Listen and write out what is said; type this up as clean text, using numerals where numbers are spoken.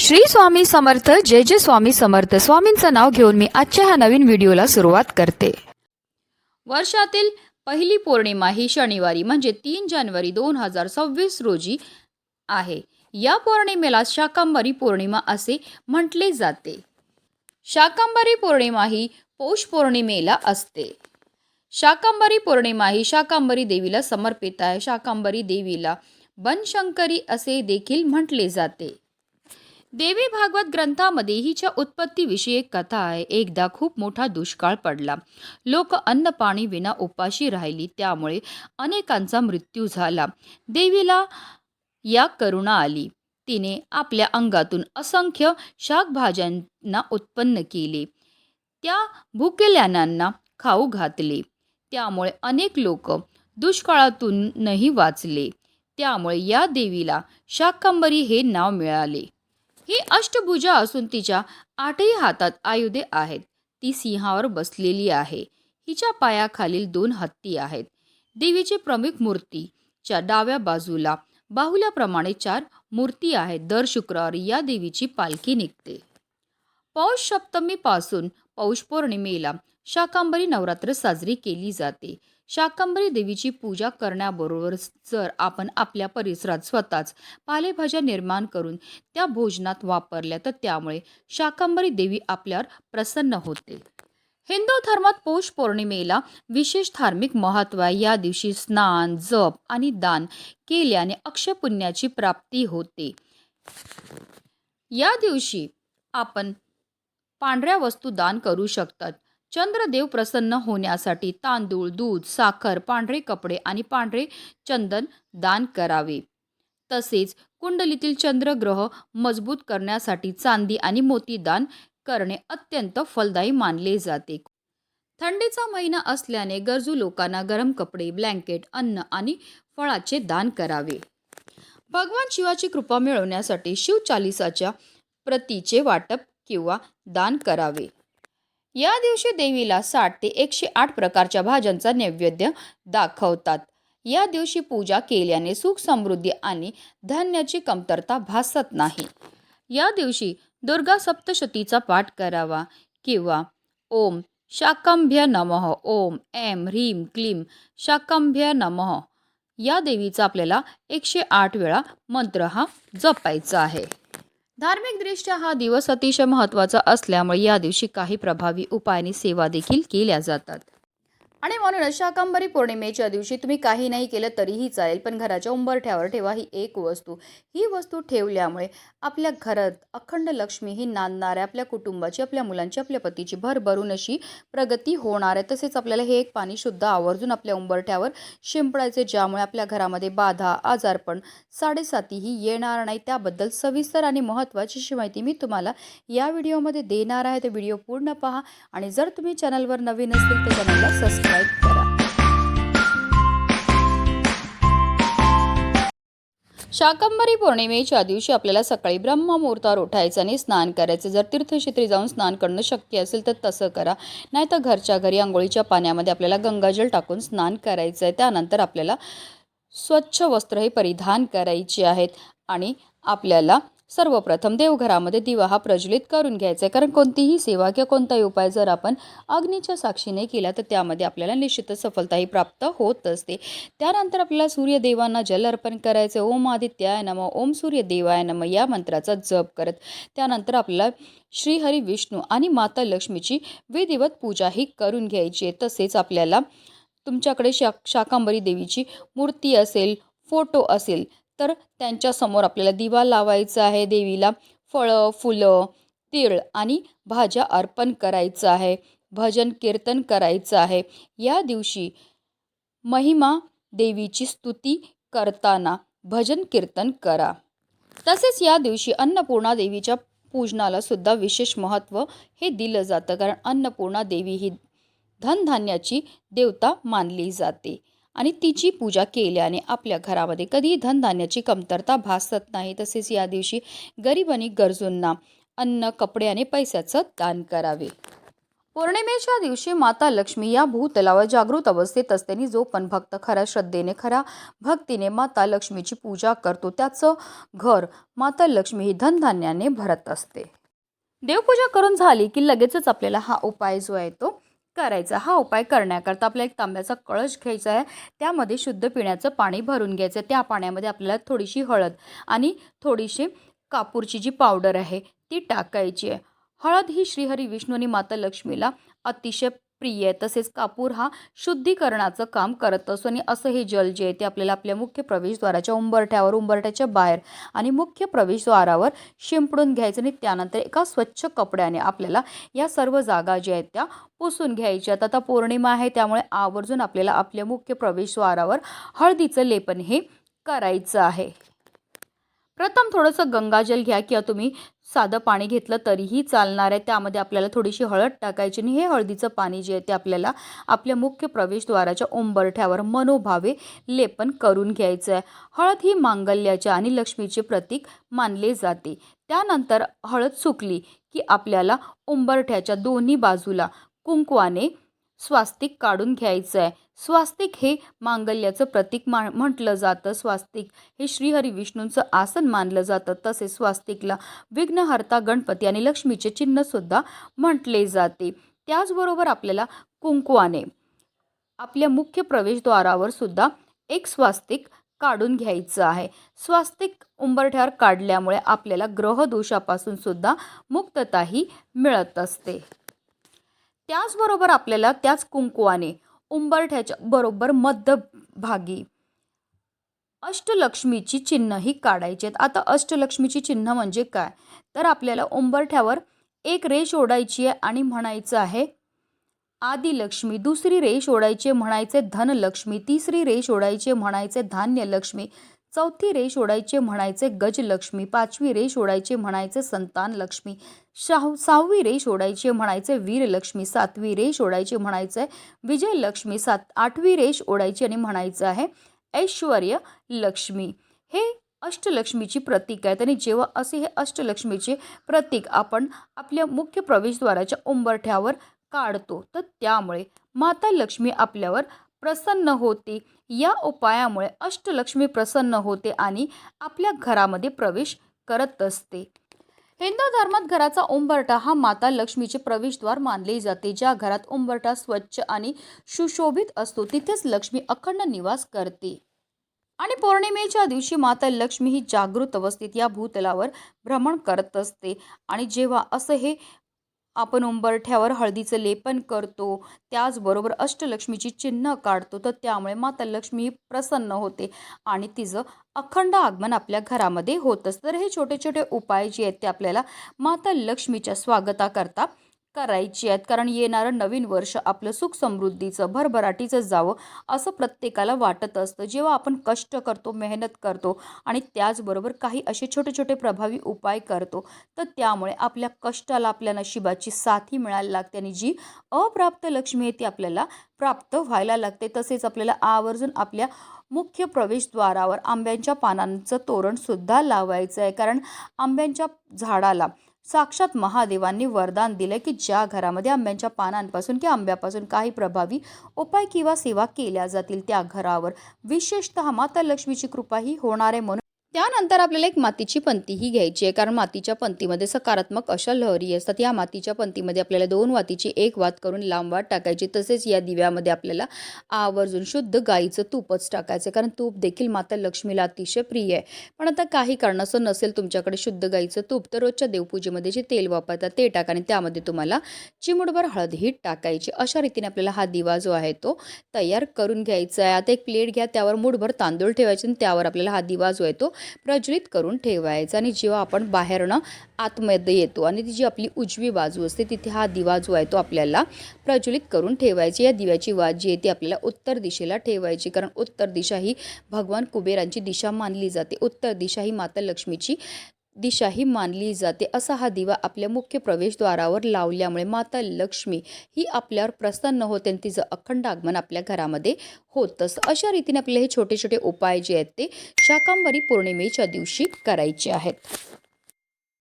श्री स्वामी समर्थ. जय जय स्वामी समर्थ. स्वामींचं नाव घेऊन मी आजच्या ह्या नवीन व्हिडिओला सुरुवात करते. वर्षातील पहिली पौर्णिमा ही शनिवारी म्हणजे 3 जानेवारी 2026 रोजी आहे. या पौर्णिमेला शाकंभरी पौर्णिमा असे म्हटले जाते. शाकंभरी पौर्णिमा ही पौष पौर्णिमेला असते. शाकंभरी पौर्णिमा ही शाकंभरी देवीला समर्पित आहे. शाकंभरी देवीला बनशंकरी असे देखील म्हटले जाते. देवी भागवत ग्रंथामध्ये हिच्या उत्पत्तीविषयी एक कथा आहे. एकदा खूप मोठा दुष्काळ पडला. लोक अन्न पाणी विना उपाशी राहिली. त्यामुळे अनेकांचा मृत्यू झाला. देवीला या करुणा आली. तिने आपल्या अंगातून असंख्य शाकभाज्यांना उत्पन्न केले. त्या भुकेल्यानांना खाऊ घातले. त्यामुळे अनेक लोक दुष्काळातूनही वाचले. त्यामुळे या देवीला शाकंभरी हे नाव मिळाले. ही अष्टभुजा असून तिच्या 8ही हातात आयुधे आहेत. ती सिंहावर बसलेली आहे. हिच्या पायाखालील 2 हत्ती आहेत. देवीची प्रमुख मूर्तीच्या डाव्या बाजूला बाहुल्याप्रमाणे 4 मूर्ती आहेत. दर शुक्रवारी या देवीची पालखी निघते. पौष सप्तमीपासून पौष पौर्णिमेला शाकंभरी नवरात्र साजरी केली जाते. शाकंभरी देवीची पूजा करण्याबरोबर जर आपण आपल्या परिसरात स्वतःच पालेभाज्या निर्माण करून त्या भोजनात वापरल्या तर त्यामुळे शाकंभरी देवी आपल्यावर प्रसन्न होते. हिंदू धर्मात पौष पौर्णिमेला विशेष धार्मिक महत्त्व आहे. या दिवशी स्नान, जप आणि दान केल्याने अक्षय पुण्याची प्राप्ती होते. या दिवशी आपण पांढऱ्या वस्तू दान करू शकतात. चंद्रदेव प्रसन्न होण्यासाठी तांदूळ, दूध, साखर, पांढरे कपडे आणि पांढरे चंदन दान करावे. तसेच कुंडलीतील चंद्रग्रह मजबूत करण्यासाठी चांदी आणि मोती दान करणे अत्यंत फलदायी मानले जाते. थंडीचा महिना असल्याने गरजू लोकांना गरम कपडे, ब्लँकेट, अन्न आणि फळाचे दान करावे. भगवान शिवाची कृपा मिळवण्यासाठी शिवचालिसाच्या प्रतीचे वाटप किंवा दान करावे. या दिवशी देवीला 60 ते 108 प्रकारच्या भाज्यांचा नैवेद्य दाखवतात. या दिवशी पूजा केल्याने सुख, समृद्धी आणि धान्याची कमतरता भासत नाही. या दिवशी दुर्गा सप्तशतीचा पाठ करावा किंवा ओम शाकंभ्य नमः, ओम ऐं ह्रीं क्लीं शाकंभ्य नमः या देवीचा आपल्याला 108 वेळा मंत्र हा जपायचा आहे. धार्मिकदृष्ट्या हा दिवस अतिशय महत्त्वाचा असल्यामुळे या दिवशी काही प्रभावी उपाय आणि सेवा देखील केल्या जातात. आणि म्हणूनच शाकंभरी पौर्णिमेच्या दिवशी तुम्ही काही नाही केलं तरीही चालेल, पण घराच्या उंबरठ्यावर ठेवा ही एक वस्तू. ही वस्तू ठेवल्यामुळे आपल्या घरात अखंड लक्ष्मी ही नांदणार आहे. आपल्या कुटुंबाची, आपल्या मुलांची, आपल्या पतीची भरभरून अशी प्रगती होणार आहे. तसेच आपल्याला हे एक पाणी शुद्ध आवर्जून आपल्या उंबरठ्यावर शिंपडायचे, ज्यामुळे आपल्या घरामध्ये बाधा, आजारपण, 7.7 ही येणार नाही. त्याबद्दल सविस्तर आणि महत्त्वाची अशी माहिती मी तुम्हाला या व्हिडिओमध्ये देणार आहे. तर व्हिडिओ पूर्ण पहा आणि जर तुम्ही चॅनलवर नवीन असतील तर चॅनलला सबस्क्राईब करा. शाकंभरी पौर्णिमेच्या दिवशी आपल्याला सकाळी ब्रह्ममुहूर्तावर उठायचं आणि स्नान करायचं. जर तीर्थक्षेत्री जाऊन स्नान करणं शक्य असेल तर तसं करा, नाहीतर घरच्या घरी आंघोळीच्या पाण्यामध्ये आपल्याला गंगाजल टाकून स्नान करायचं आहे. त्यानंतर आपल्याला स्वच्छ वस्त्रही परिधान करायची आहेत आणि आपल्याला सर्वप्रथम देवघरामध्ये दिवा हा प्रज्वलित करून घ्यायचा आहे. कारण कोणतीही सेवा किंवा कोणताही उपाय जर आपण अग्नीच्या साक्षीने केला तर त्यामध्ये आपल्याला निश्चितच सफलताही प्राप्त होत असते. त्यानंतर आपल्याला सूर्यदेवांना जल अर्पण करायचे. ओम आदित्याय नमः, ओम सूर्यदेवाय नमः या मंत्राचा जप करत त्यानंतर आपल्याला श्रीहरी विष्णू आणि माता लक्ष्मीची विधिवत पूजाही करून घ्यायची आहे. तसेच आपल्याला तुमच्याकडे शाकंभरी देवीची मूर्ती असेल, फोटो असेल तर त्यांच्यासमोर आपल्याला दिवा लावायचा आहे. देवीला फळं, फुलं, तीळ आणि भाज्या अर्पण करायचं आहे. भजन कीर्तन करायचं आहे. या दिवशी महिमा देवीची स्तुती करताना भजन कीर्तन करा. तसेच या दिवशी अन्नपूर्णा देवीच्या पूजनाला सुद्धा विशेष महत्त्व हे दिलं जातं. कारण अन्नपूर्णा देवी ही धनधान्याची देवता मानली जाते आणि तिची पूजा केल्याने आपल्या घरामध्ये कधीही धनधान्याची कमतरता भासत नाही. तसेच या दिवशी गरीब आणि गरजूंना अन्न, कपडे आणि पैशाचं दान करावे. पौर्णिमेच्या दिवशी माता लक्ष्मी या भूतलावर जागृत अवस्थेत असते. जो पण भक्त खऱ्या श्रद्धेने खऱ्या भक्तीने माता लक्ष्मीची पूजा करतो त्याचं घर माता लक्ष्मी ही धनधान्याने भरत असते. देवपूजा करून झाली की लगेचच आपल्याला हा उपाय जो आहे तो करायचा. हा उपाय करण्याकरता आपल्याला एक तांब्याचा कळश घ्यायचा आहे. त्यामध्ये शुद्ध पिण्याचं पाणी भरून घ्यायचं. त्या पाण्यामध्ये आपल्याला थोडीशी हळद आणि थोडीशी कापूरची जी पावडर आहे ती टाकायची आहे. हळद ही श्रीहरी विष्णू आणि माता लक्ष्मीला अतिशय प्रिय आहे. तसेच कापूर हा शुद्धीकरणाचं काम करत असतो आणि असं हे जल जे आहे ते आपल्याला आपल्या मुख्य प्रवेशद्वाराच्या उंबरठ्यावर, उंबरठ्याच्या बाहेर आणि मुख्य प्रवेशद्वारावर शिंपडून घ्यायचं आणि त्यानंतर एका स्वच्छ कपड्याने आपल्याला या सर्व जागा ज्या आहेत त्या पुसून घ्यायच्यात. आता पौर्णिमा आहे त्यामुळे आवर्जून आपल्याला आपल्या मुख्य प्रवेशद्वारावर हळदीचं लेपन हे करायचं आहे. प्रथम थोडंसं गंगाजल घ्या किंवा तुम्ही साधं पाणी घेतलं तरीही चालणार आहे. त्यामध्ये आपल्याला थोडीशी हळद टाकायची आणि हे हळदीचं पाणी जे आहे ते आपल्याला आपल्या मुख्य प्रवेशद्वाराच्या उंबरठ्यावर मनोभावे लेपन करून घ्यायचं आहे. हळद ही मांगल्याच्या आणि लक्ष्मीचे प्रतीक मानले जाते. त्यानंतर हळद सुकली की आपल्याला उंबरठ्याच्या दोन्ही बाजूला कुंकवाने स्वास्तिक काढून घ्यायचं आहे. स्वास्तिक हे मांगल्याचं प्रतीक म्हटलं जातं. स्वास्तिक हे श्रीहरी विष्णूंचं आसन मानलं जातं. तसेच स्वास्तिकला विघ्नहर्ता गणपती आणि लक्ष्मीचे चिन्ह सुद्धा म्हटले जाते. त्याचबरोबर आपल्याला कुंकवाने आपल्या मुख्य प्रवेशद्वारावर सुद्धा एक स्वास्तिक काढून घ्यायचं आहे. स्वास्तिक उंबरठ्यावर काढल्यामुळे आपल्याला ग्रहदोषापासून सुद्धा मुक्तताही मिळत असते. त्याचबरोबर आपल्याला त्याच कुंकवाने उंबरठ्याच्या बरोबर मध्यभागी अष्टलक्ष्मीची चिन्हही काढायची आहेत. आता अष्टलक्ष्मीची चिन्ह म्हणजे काय, तर आपल्याला उंबरठ्यावर एक रेष ओढायची आहे आणि म्हणायचं आहे आदिलक्ष्मी. दुसरी रेष ओढायची म्हणायचे धनलक्ष्मी. तिसरी रेष ओढायची म्हणायचे धान्यलक्ष्मी. चौथी रेष ओढायचे म्हणायचे गजलक्ष्मी. पाचवी रेष ओढायचे म्हणायचे संतान लक्ष्मी. सहावी रेष ओढायचे म्हणायचे वीरलक्ष्मी. सातवी रेष ओढायचे म्हणायचे विजयलक्ष्मी. आठवी रेष ओढायची आणि म्हणायचं आहे ऐश्वर्य लक्ष्मी. हे अष्टलक्ष्मीची प्रतीक आहेत आणि जेव्हा असे हे अष्टलक्ष्मीचे प्रतीक आपण आपल्या मुख्य प्रवेशद्वाराच्या उंबरठ्यावर काढतो तर त्यामुळे माता लक्ष्मी आपल्यावर प्रसन्न होते. या उपायामुळे अष्टलक्ष्मी प्रसन्न होते आणि आपल्या घरामध्ये प्रवेश करत असते. हिंदू धर्मात घराचा उंबरठा हा माता लक्ष्मीचे प्रवेशद्वार मानले जाते. ज्या घरात उंबरठा स्वच्छ आणि सुशोभित असतो तिथेच लक्ष्मी अखंड निवास करते. आणि पौर्णिमेच्या दिवशी माता लक्ष्मी ही जागृत अवस्थेत या भूतलावर भ्रमण करत असते. आणि जेव्हा असं हे आपण उंबरठ्यावर हळदीचं लेपन करतो त्याचबरोबर अष्टलक्ष्मीची चिन्ह काढतो तर त्यामुळे माता लक्ष्मी प्रसन्न होते आणि तिचं अखंड आगमन आपल्या घरामध्ये होत असतं. तर हे छोटे छोटे उपाय जे आहेत ते आपल्याला माता लक्ष्मीच्या स्वागताकरता करायची आहेत. कारण येणारं नवीन वर्ष आपलं सुख समृद्धीचं भरभराटीचं जावं असं प्रत्येकाला वाटत असतं. जेव्हा आपण कष्ट करतो, मेहनत करतो आणि त्याचबरोबर काही असे छोटे छोटे प्रभावी उपाय करतो तर त्यामुळे आपल्या कष्टाला आपल्या नशिबाची साथी मिळायला लागते आणि जी अप्राप्त लक्ष्मी आहे ती आपल्याला प्राप्त व्हायला लागते. तसेच आपल्याला आवर्जून आपल्या मुख्य प्रवेशद्वारावर आंब्यांच्या पानांचं तोरणसुद्धा लावायचं आहे. कारण आंब्यांच्या झाडाला साक्षात महादेवांनी वरदान दिलं की ज्या घरामध्ये आंब्यांच्या पानांपासून किंवा आंब्यापासून काही प्रभावी उपाय किंवा सेवा केल्या जातील त्या घरावर विशेषतः माता लक्ष्मीची कृपा ही होणार आहे. म्हणून त्यानंतर आपल्याला एक मातीची पंतीही घ्यायची आहे. कारण मातीच्या पंतीमध्ये सकारात्मक अशा लहरी असतात. या मातीच्या पंतीमध्ये आपल्याला 2 वातीची 1 वात करून लांब वात टाकायची. तसेच या दिव्यामध्ये आपल्याला आवर्जून शुद्ध गाईचं तूपच टाकायचं. कारण तूप देखील माता लक्ष्मीला अतिशय प्रिय आहे. पण आता काही कारणास्तव नसेल तुमच्याकडे शुद्ध गाईचं तूप तर रोजच्या देवपूजेमध्ये जे तेल वापरतात ते टाका आणि त्यामध्ये तुम्हाला चिमूटभर हळदही टाकायची. अशा रीतीने आपल्याला हा दिवा जो आहे तो तयार करून घ्यायचा आहे. आता एक प्लेट घ्या, त्यावर मूठभर तांदूळ ठेवायचे आणि त्यावर आपल्याला हा दिवा जो आहे तो प्रज्वलित करून ठेवायचा. आणि जेव्हा आपण बाहेरनं आतमध्ये येतो आणि ती जी आपली उजवी बाजू असते तिथे हा दिवा जो आहे तो आपल्याला प्रज्वलित करून ठेवायची. या दिव्याची वात जी आहे ती आपल्याला उत्तर दिशेला ठेवायची. कारण उत्तर दिशा ही भगवान कुबेरांची दिशा मानली जाते. उत्तर दिशा ही माता लक्ष्मीची दिशा ही मानली जाते. असा हा दिवा आपल्या मुख्य प्रवेशद्वारावर लावल्यामुळे माता लक्ष्मी ही आपल्यावर प्रसन्न होते आणि तिचं अखंड आगमन आपल्या घरामध्ये होत असतं. अशा रीतीने आपले हे छोटे छोटे उपाय जे आहेत ते शाकंभरी पौर्णिमेच्या दिवशी करायचे आहेत.